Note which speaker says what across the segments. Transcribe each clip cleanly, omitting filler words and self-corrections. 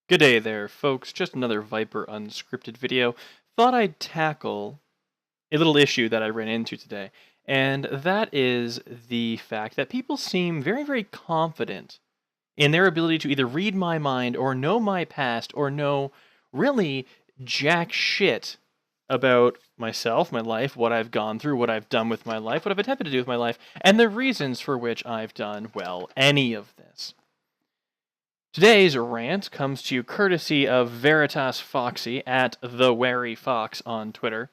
Speaker 1: Good day there, folks. Just another Viper Unscripted video. Thought I'd tackle a little issue that I ran into today, and that is the fact that people seem very, very confident in their ability to either read my mind or know my past or know really jack shit about myself, my life, what I've gone through, what I've done with my life, what I've attempted to do with my life, and the reasons for which I've done, well, any of this. Today's rant comes to you courtesy of Veritas Foxy at The Wary Fox on Twitter,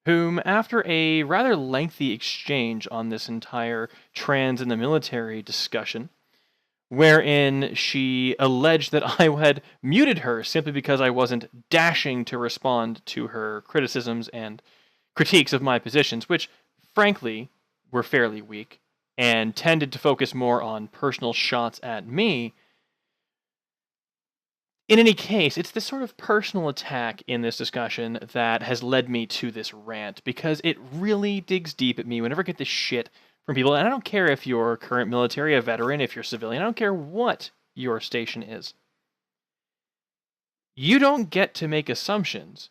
Speaker 1: whom, after a rather lengthy exchange on this entire trans in the military discussion, wherein she alleged that I had muted her simply because I wasn't dashing to respond to her criticisms and critiques of my positions, which, frankly, were fairly weak and tended to focus more on personal shots at me. In any case, it's this sort of personal attack in this discussion that has led me to this rant, because it really digs deep at me whenever I get this shit from people. And I don't care if you're current military, a veteran, if you're civilian, I don't care what your station is. You don't get to make assumptions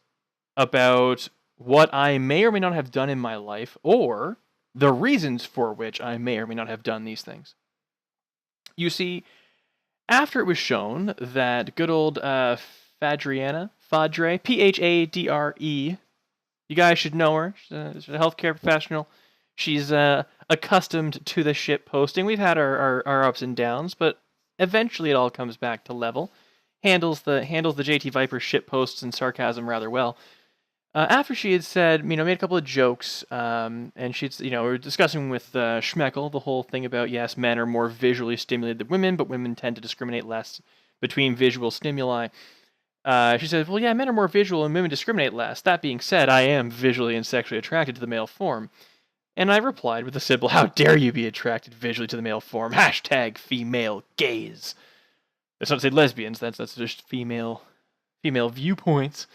Speaker 1: about what I may or may not have done in my life, or the reasons for which I may or may not have done these things. You see, after it was shown that good old Fadre, Phadre, you guys should know her. She's a healthcare professional. She's accustomed to the shit posting. We've had our ups and downs, but eventually it all comes back to level. Handles the JT Viper shit posts and sarcasm rather well. After she had said, made a couple of jokes, and she'd, we were discussing with Schmeckel the whole thing about, yes, men are more visually stimulated than women, but women tend to discriminate less between visual stimuli. She said, well, yeah, men are more visual and women discriminate less. That being said, I am visually and sexually attracted to the male form. And I replied with a simple, how dare you be attracted visually to the male form? Hashtag female gaze. That's not to say lesbians, that's just female viewpoints.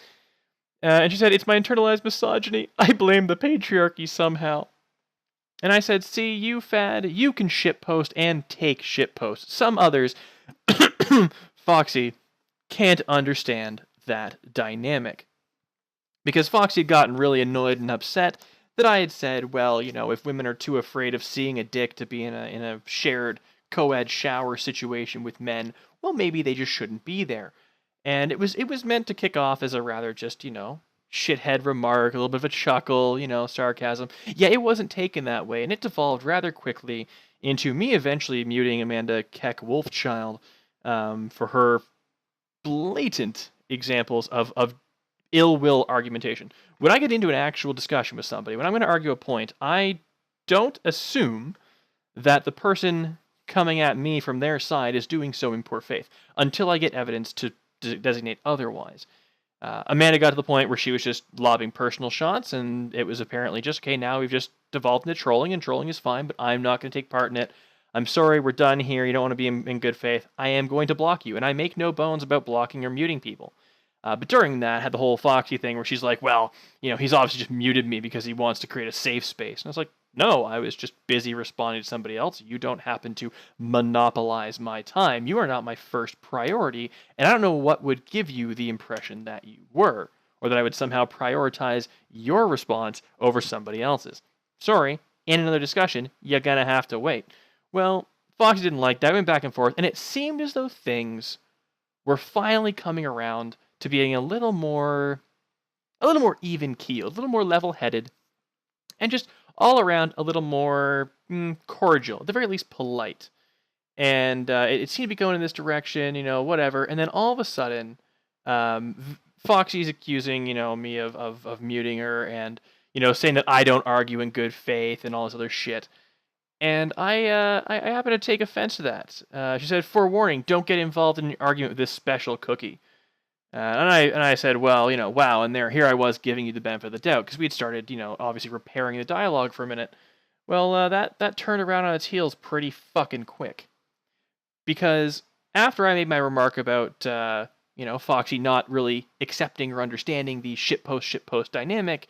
Speaker 1: And she said, it's my internalized misogyny. I blame the patriarchy somehow. And I said, see, you fad, you can shitpost and take shitpost. Some others, Foxy, can't understand that dynamic. Because Foxy had gotten really annoyed and upset that I had said, well, if women are too afraid of seeing a dick to be in a shared co-ed shower situation with men, well, maybe they just shouldn't be there. And it was meant to kick off as a rather just, shithead remark, a little bit of a chuckle, sarcasm. Yeah, it wasn't taken that way, and it devolved rather quickly into me eventually muting Amanda Keck Wolfchild for her blatant examples of ill will argumentation. When I get into an actual discussion with somebody, when I'm going to argue a point, I don't assume that the person coming at me from their side is doing so in poor faith until I get evidence to designate otherwise. Amanda got to the point where she was just lobbing personal shots, and it was apparently just, okay, now we've just devolved into trolling, and trolling is fine, but I'm not going to take part in it. I'm sorry, we're done here. You don't want to be in good faith. I am going to block you, and I make no bones about blocking or muting people. But during that, I had the whole Foxy thing where she's like, well, he's obviously just muted me because he wants to create a safe space. And I was like, no, I was just busy responding to somebody else. You don't happen to monopolize my time. You are not my first priority, and I don't know what would give you the impression that you were, or that I would somehow prioritize your response over somebody else's. Sorry, in another discussion, you're gonna have to wait. Well, Foxy didn't like that. I went back and forth, and it seemed as though things were finally coming around to being a little more even-keeled, a little more level-headed, and just all around a little more cordial, at the very least polite. And it seemed to be going in this direction, whatever. And then all of a sudden, Foxy's accusing, me of muting her and, saying that I don't argue in good faith and all this other shit. And I happen to take offense to that. She said, forewarning, don't get involved in an argument with this special cookie. And I said, well, wow, and here I was giving you the benefit of the doubt, because we had started, obviously repairing the dialogue for a minute. Well, that turned around on its heels pretty fucking quick. Because after I made my remark about, Foxy not really accepting or understanding the shitpost dynamic,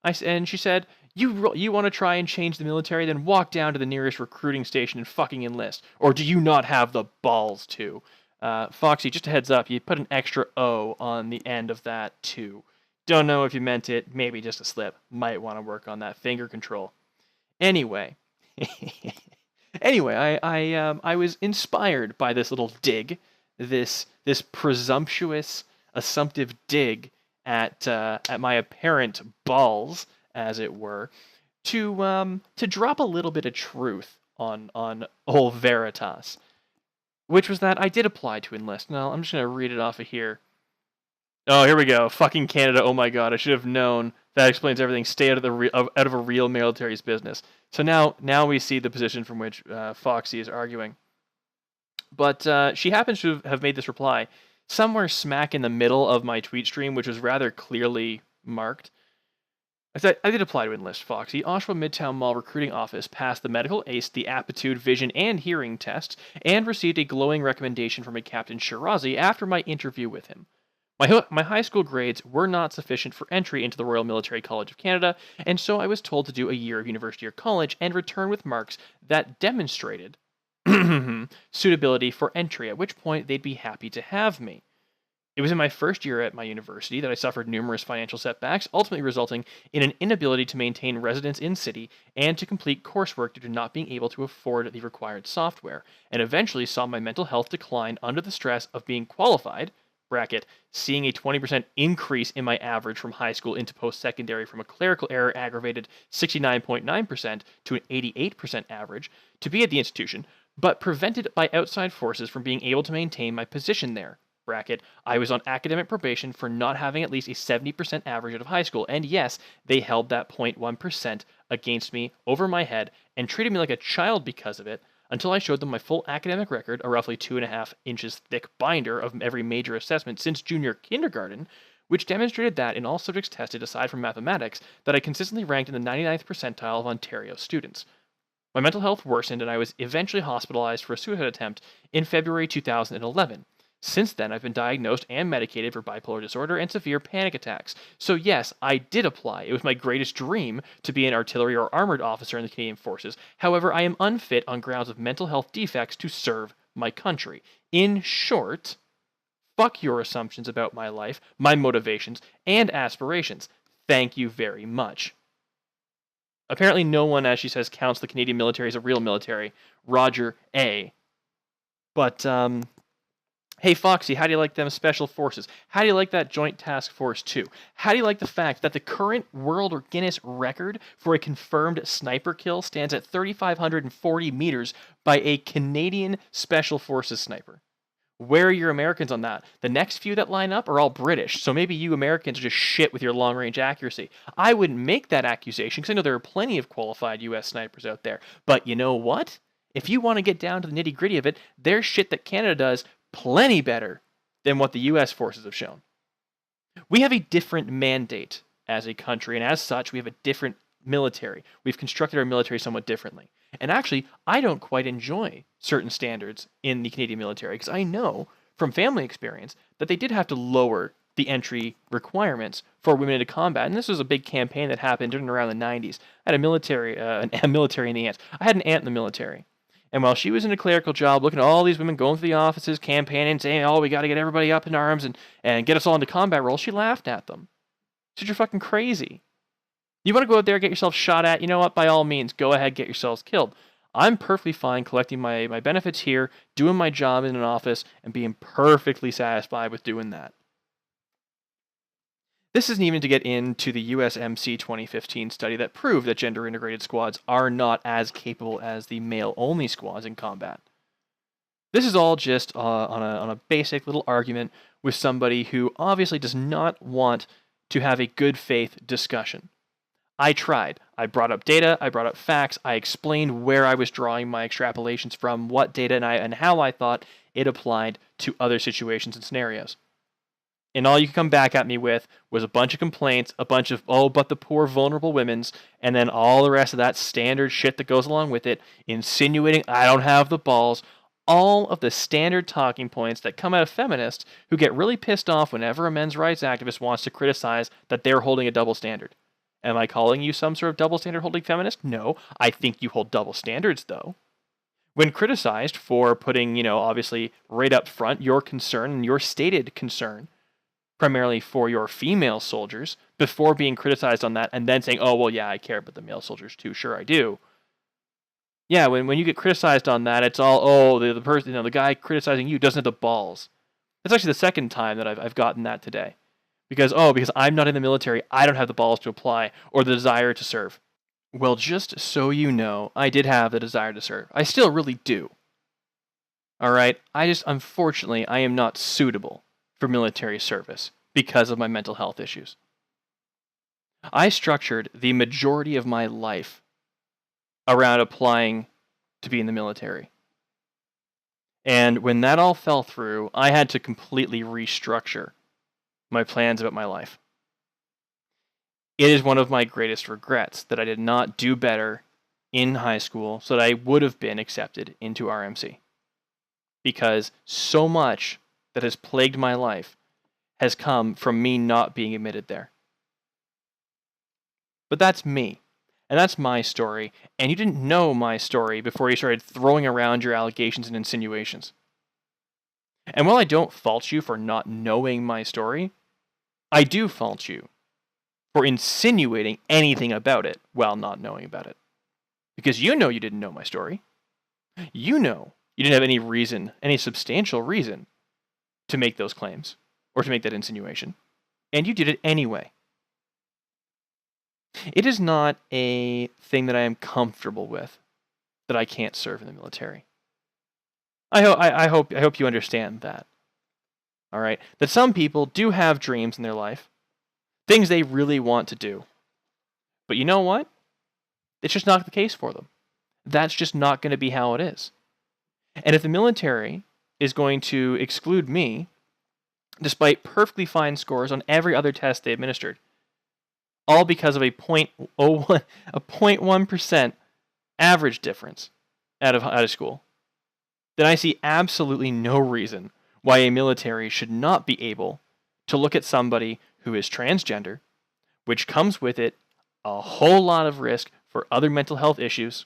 Speaker 1: and she said, you want to try and change the military, then walk down to the nearest recruiting station and fucking enlist. Or do you not have the balls to? Foxy, just a heads up, you put an extra O on the end of that too. Don't know if you meant it, maybe just a slip. Might want to work on that finger control. Anyway, I was inspired by this little dig, this presumptuous, assumptive dig at my apparent balls, as it were, to drop a little bit of truth on old Veritas, which was that I did apply to enlist. Now I'm just gonna read it off of here. Oh, here we go. Fucking Canada. Oh my god, I should have known. That explains everything. Stay out of a real military's business. So now we see the position from which Foxy is arguing. But she happens to have made this reply somewhere smack in the middle of my tweet stream, which was rather clearly marked. I said, I did apply to enlist, Foxy. Oshawa Midtown Mall recruiting office passed the medical ACE, the aptitude, vision, and hearing tests, and received a glowing recommendation from a Captain Shirazi after my interview with him. My high school grades were not sufficient for entry into the Royal Military College of Canada, and so I was told to do a year of university or college and return with marks that demonstrated suitability for entry, at which point they'd be happy to have me. It was in my first year at my university that I suffered numerous financial setbacks, ultimately resulting in an inability to maintain residence in city and to complete coursework due to not being able to afford the required software, and eventually saw my mental health decline under the stress of being qualified, bracket, seeing a 20% increase in my average from high school into post-secondary from a clerical error aggravated 69.9% to an 88% average, to be at the institution, but prevented by outside forces from being able to maintain my position there. Bracket, I was on academic probation for not having at least a 70% average out of high school, and yes, they held that 0.1% against me over my head and treated me like a child because of it, until I showed them my full academic record, a roughly 2.5 inches thick binder of every major assessment since junior kindergarten, which demonstrated that in all subjects tested aside from mathematics, that I consistently ranked in the 99th percentile of Ontario students. My mental health worsened and I was eventually hospitalized for a suicide attempt in February 2011. Since then, I've been diagnosed and medicated for bipolar disorder and severe panic attacks. So yes, I did apply. It was my greatest dream to be an artillery or armored officer in the Canadian Forces. However, I am unfit on grounds of mental health defects to serve my country. In short, fuck your assumptions about my life, my motivations, and aspirations. Thank you very much. Apparently no one, as she says, counts the Canadian military as a real military. Roger A. But, hey, Foxy, how do you like them special forces? How do you like that Joint Task Force 2? How do you like the fact that the current world Guinness record for a confirmed sniper kill stands at 3,540 meters by a Canadian Special Forces sniper? Where are your Americans on that? The next few that line up are all British, so maybe you Americans are just shit with your long-range accuracy. I wouldn't make that accusation because I know there are plenty of qualified U.S. snipers out there. But you know what? If you want to get down to the nitty-gritty of it, there's shit that Canada does plenty better than what the U.S. forces have shown. We have a different mandate as a country, and as such, we have a different military. We've constructed our military somewhat differently. And actually, I don't quite enjoy certain standards in the Canadian military, because I know from family experience that they did have to lower the entry requirements for women into combat. And this was a big campaign that happened during around the 90s. I had a military in the aunt. I had an aunt in the military. And while she was in a clerical job, looking at all these women going through the offices, campaigning, saying, oh, we got to get everybody up in arms and get us all into combat roles, she laughed at them. She said, you're fucking crazy. You want to go out there and get yourself shot at? You know what? By all means, go ahead, get yourselves killed. I'm perfectly fine collecting my benefits here, doing my job in an office, and being perfectly satisfied with doing that. This isn't even to get into the USMC 2015 study that proved that gender-integrated squads are not as capable as the male-only squads in combat. This is all just on a basic little argument with somebody who obviously does not want to have a good faith discussion. I tried. I brought up data, I brought up facts, I explained where I was drawing my extrapolations from, what data, and how I thought it applied to other situations and scenarios. And all you could come back at me with was a bunch of complaints, a bunch of, oh, but the poor vulnerable women's, and then all the rest of that standard shit that goes along with it, insinuating I don't have the balls, all of the standard talking points that come out of feminists who get really pissed off whenever a men's rights activist wants to criticize that they're holding a double standard. Am I calling you some sort of double standard holding feminist? No, I think you hold double standards, though. When criticized for putting, obviously right up front your concern and your stated concern primarily for your female soldiers before being criticized on that and then saying, oh, well, yeah, I care about the male soldiers too. Sure, I do. Yeah, when you get criticized on that, it's all, oh, the person, the guy criticizing you doesn't have the balls. That's actually the second time that I've gotten that today. Because I'm not in the military, I don't have the balls to apply or the desire to serve. Well, just so you know, I did have the desire to serve. I still really do. All right? Unfortunately, I am not suitable for military service because of my mental health issues. I structured the majority of my life around applying to be in the military. And when that all fell through, I had to completely restructure my plans about my life. It is one of my greatest regrets that I did not do better in high school so that I would have been accepted into RMC. Because so much that has plagued my life has come from me not being admitted there. But that's me. And that's my story. And you didn't know my story before you started throwing around your allegations and insinuations. And while I don't fault you for not knowing my story, I do fault you for insinuating anything about it while not knowing about it. Because you know you didn't know my story. You know you didn't have any reason, any substantial reason, to make those claims or to make that insinuation. And you did it anyway. It is not a thing that I am comfortable with that I can't serve in the military. I hope you understand that. All right? That some people do have dreams in their life, things they really want to do. But you know what? It's just not the case for them. That's just not going to be how it is. And if the military is going to exclude me, despite perfectly fine scores on every other test they administered, all because of a 0.1% average difference out of school, then I see absolutely no reason why a military should not be able to look at somebody who is transgender, which comes with it a whole lot of risk for other mental health issues,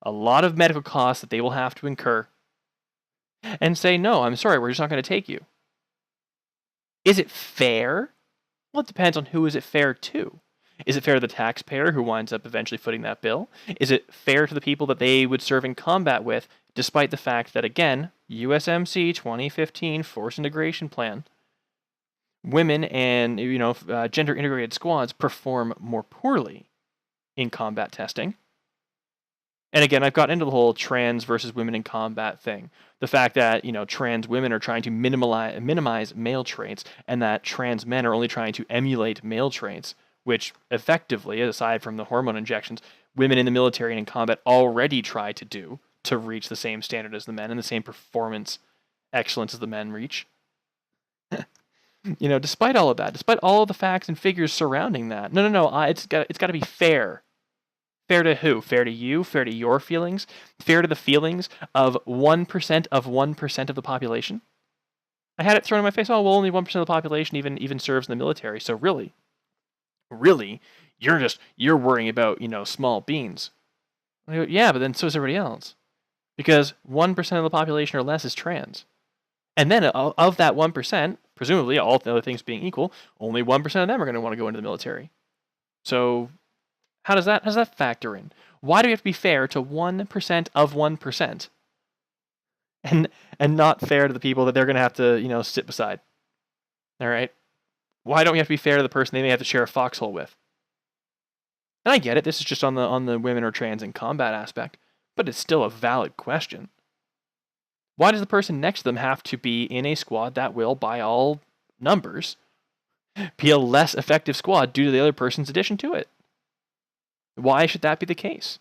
Speaker 1: a lot of medical costs that they will have to incur, and say, no, I'm sorry, we're just not going to take you. Is it fair? Well, it depends on who is it fair to. Is it fair to the taxpayer who winds up eventually footing that bill? Is it fair to the people that they would serve in combat with, despite the fact that, again, USMC 2015 Force Integration Plan, women and gender integrated squads perform more poorly in combat testing? And again, I've gotten into the whole trans versus women in combat thing. The fact that, trans women are trying to minimize male traits and that trans men are only trying to emulate male traits, which effectively, aside from the hormone injections, women in the military and in combat already try to do to reach the same standard as the men and the same performance excellence as the men reach. Despite all of that, despite all of the facts and figures surrounding that, it's got to be fair. Fair to who? Fair to you? Fair to your feelings? Fair to the feelings of 1% of 1% of the population? I had it thrown in my face, oh, well, only 1% of the population even serves in the military, so really, you're worrying about, small beans. I go, yeah, but then so is everybody else. Because 1% of the population or less is trans. And then of that 1%, presumably, all the other things being equal, only 1% of them are going to want to go into the military. So how does that factor in? Why do we have to be fair to 1% of 1%? And not fair to the people that they're going to have to, sit beside? All right? Why don't we have to be fair to the person they may have to share a foxhole with? And I get it, this is just on the women or trans in combat aspect, but it's still a valid question. Why does the person next to them have to be in a squad that will, by all numbers, be a less effective squad due to the other person's addition to it? Why should that be the case?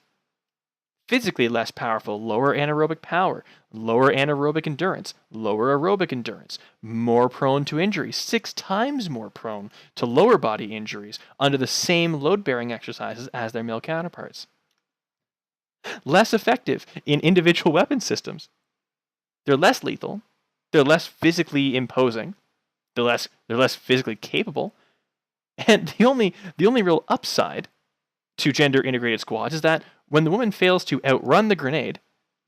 Speaker 1: Physically less powerful, lower anaerobic power, lower anaerobic endurance, lower aerobic endurance, more prone to injury, 6 times more prone to lower body injuries under the same load-bearing exercises as their male counterparts. Less effective in individual weapon systems. They're less lethal, they're less physically imposing, they're less physically capable, and the only real upside to gender integrated squads is that when the woman fails to outrun the grenade,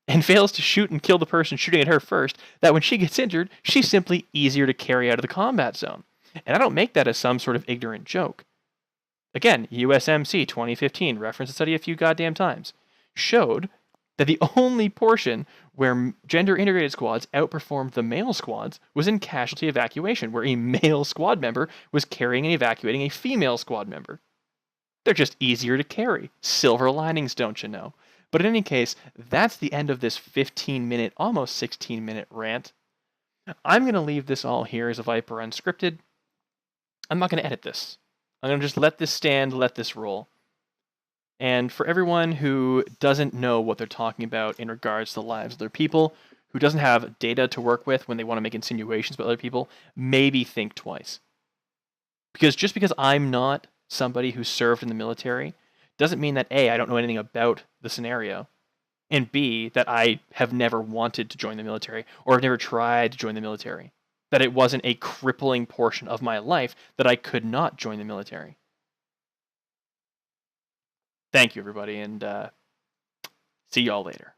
Speaker 1: and fails to shoot and kill the person shooting at her first, that when she gets injured, she's simply easier to carry out of the combat zone. And I don't make that as some sort of ignorant joke. Again, USMC 2015, reference a study a few goddamn times, showed that the only portion where gender integrated squads outperformed the male squads was in casualty evacuation, where a male squad member was carrying and evacuating a female squad member. They're just easier to carry. Silver linings, don't you know? But in any case, that's the end of this 15-minute, almost 16-minute rant. I'm going to leave this all here as a Viper Unscripted. I'm not going to edit this. I'm going to just let this stand, let this roll. And for everyone who doesn't know what they're talking about in regards to the lives of their people, who doesn't have data to work with when they want to make insinuations about other people, maybe think twice. Because just because I'm not somebody who served in the military doesn't mean that A, I don't know anything about the scenario, and B, that I have never wanted to join the military or have never tried to join the military. That it wasn't a crippling portion of my life that I could not join the military. Thank you, everybody, and see y'all later.